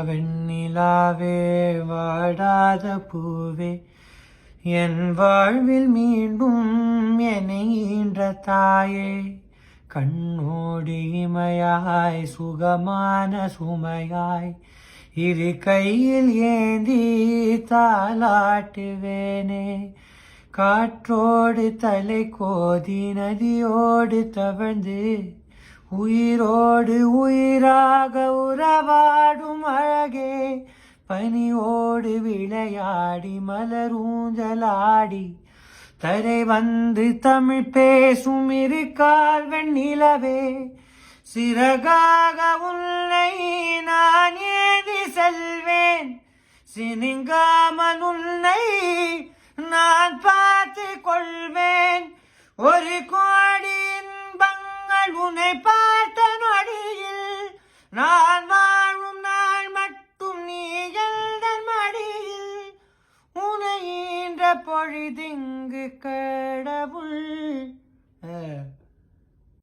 வெண்ணிலாவே வாடாத பூவே என் வாழ்வில் மீண்டும் என்னை ஈன்ற தாயே கண்ணோடி இமையாய் சுகமான சுமையாய் இரு கையில் ஏந்தி தாலாட்டுவேனே காற்றோடு தலை கோதி நதியோடு தவழ்ந்து உயிரோடு உயிராக உறவாடும் அழகே பனியோடு விளையாடி மலரூஞ்சலாடி தரை வந்து தமிழ் பேசும் இரு கால் வெண்ணிலவே சிறகாக உன்னை நான் ஏந்தி செல்வேன் சினுங்காமல் உன்னை நான் பார்த்து கொள்வேன் ஒரு கோடி இன்பங்கள் உன்னை பார்த்த நொடியில் நான் வாழும் நாள் மட்டும் நீ எந்தன் மடியில் உன்னை ஈன்ற பொழுதிங்கு கடவுள்